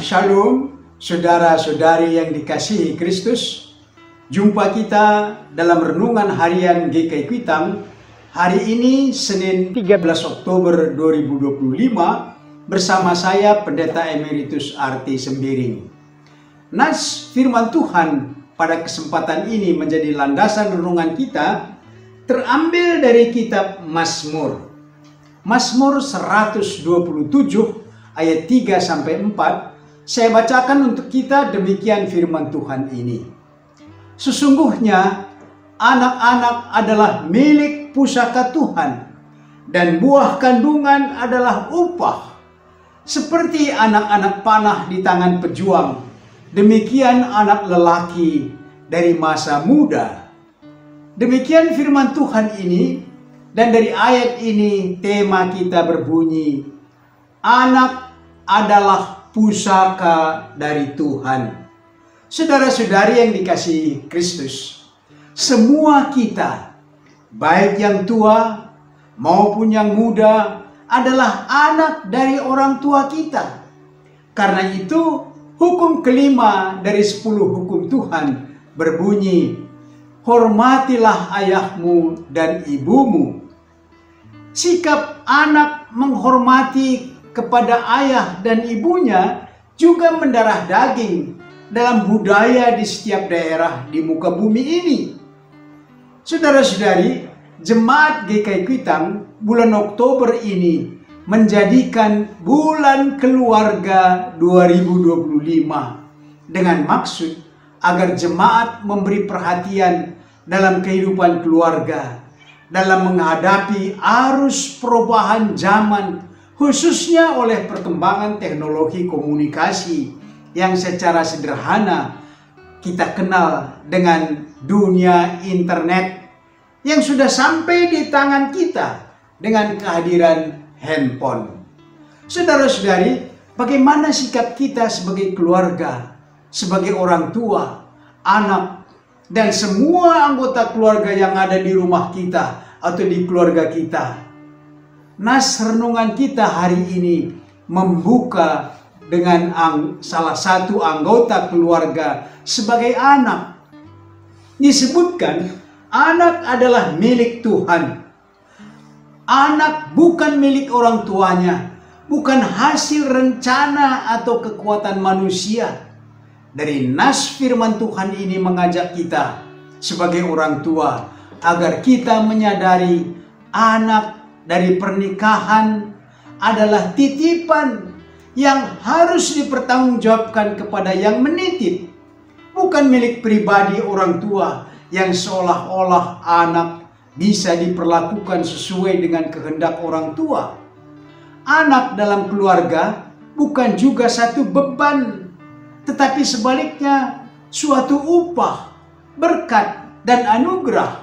Shalom, saudara-saudari yang dikasihi Kristus. Jumpa kita dalam renungan harian GKI Kuitang. Hari ini Senin 13 Oktober 2025 bersama saya Pendeta Emeritus Arti Sembiring. Nas firman Tuhan pada kesempatan ini menjadi landasan renungan kita terambil dari kitab Mazmur. Mazmur 127 ayat 3-4. Saya bacakan untuk kita demikian firman Tuhan ini. Sesungguhnya anak-anak adalah milik pusaka Tuhan, dan buah kandungan adalah upah. Seperti anak-anak panah di tangan pejuang, demikian anak lelaki dari masa muda. Demikian firman Tuhan ini, dan dari ayat ini tema kita berbunyi, anak adalah pusaka dari Tuhan. Saudara-saudari yang dikasihi Kristus, semua kita, baik yang tua maupun yang muda, adalah anak dari orang tua kita. Karena itu, hukum kelima dari 10 hukum Tuhan berbunyi, hormatilah ayahmu dan ibumu. Sikap anak menghormati kepada ayah dan ibunya juga mendarah daging dalam budaya di setiap daerah di muka bumi ini. Saudara-saudari, Jemaat GKI Kuitang bulan Oktober ini menjadikan bulan keluarga 2025 dengan maksud agar jemaat memberi perhatian dalam kehidupan keluarga, dalam menghadapi arus perubahan zaman, khususnya oleh perkembangan teknologi komunikasi yang secara sederhana kita kenal dengan dunia internet yang sudah sampai di tangan kita dengan kehadiran handphone. Saudara-saudari, bagaimana sikap kita sebagai keluarga, sebagai orang tua, anak, dan semua anggota keluarga yang ada di rumah kita atau di keluarga kita? Nas renungan kita hari ini membuka dengan salah satu anggota keluarga sebagai anak. Disebutkan anak adalah milik Tuhan. Anak bukan milik orang tuanya, bukan hasil rencana atau kekuatan manusia. Dari nas firman Tuhan ini mengajak kita sebagai orang tua agar kita menyadari anak dari pernikahan adalah titipan yang harus dipertanggungjawabkan kepada yang menitip. Bukan milik pribadi orang tua yang seolah-olah anak bisa diperlakukan sesuai dengan kehendak orang tua. Anak dalam keluarga bukan juga satu beban, tetapi sebaliknya suatu upah, berkat, dan anugerah.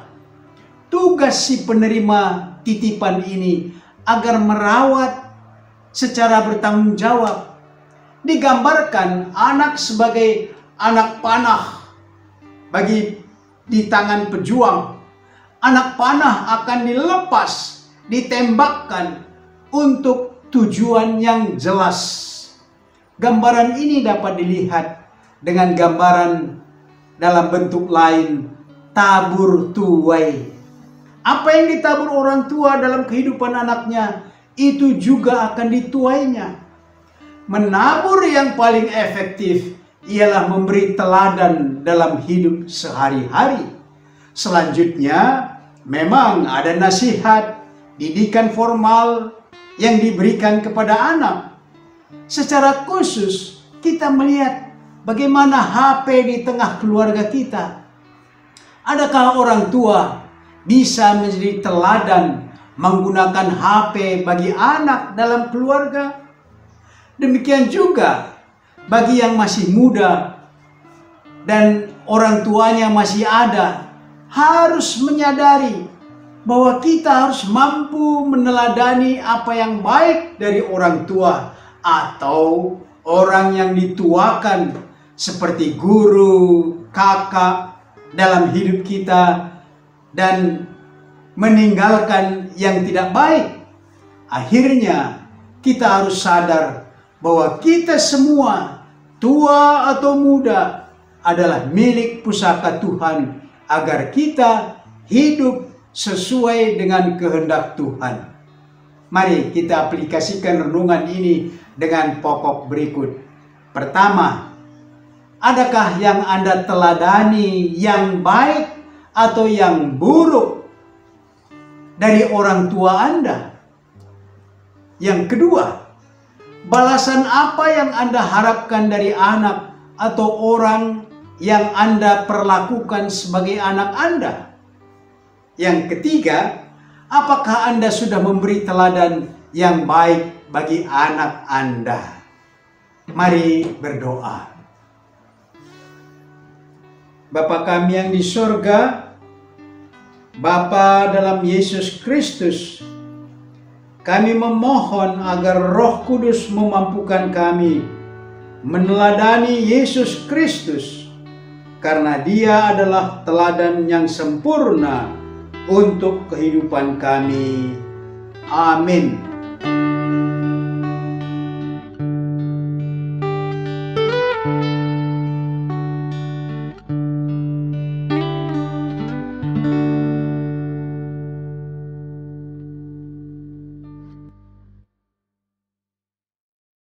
Tugas si penerima titipan ini agar merawat secara bertanggung jawab. Digambarkan anak sebagai anak panah di tangan pejuang. Anak panah akan dilepas, ditembakkan untuk tujuan yang jelas. Gambaran ini dapat dilihat dengan gambaran dalam bentuk lain, tabur tuai. Apa yang ditabur orang tua dalam kehidupan anaknya, itu juga akan dituainya. Menabur yang paling efektif ialah memberi teladan dalam hidup sehari-hari. Selanjutnya, memang ada nasihat, didikan formal yang diberikan kepada anak. Secara khusus, kita melihat bagaimana HP di tengah keluarga kita. Adakah orang tua bisa menjadi teladan menggunakan HP bagi anak dalam keluarga? Demikian juga bagi yang masih muda dan orang tuanya masih ada, harus menyadari bahwa kita harus mampu meneladani apa yang baik dari orang tua atau orang yang dituakan seperti guru, kakak dalam hidup kita, dan meninggalkan yang tidak baik. Akhirnya kita harus sadar bahwa kita semua tua atau muda, adalah milik pusaka Tuhan agar kita hidup sesuai dengan kehendak Tuhan. Mari kita aplikasikan renungan ini dengan pokok berikut. Pertama, adakah yang Anda teladani yang baik atau yang buruk dari orang tua Anda? Yang kedua, balasan apa yang Anda harapkan dari anak atau orang yang Anda perlakukan sebagai anak Anda? Yang ketiga, apakah Anda sudah memberi teladan yang baik bagi anak Anda? Mari berdoa. Bapa kami yang di sorga, Bapa dalam Yesus Kristus, kami memohon agar Roh Kudus memampukan kami meneladani Yesus Kristus, karena Dia adalah teladan yang sempurna untuk kehidupan kami. Amin.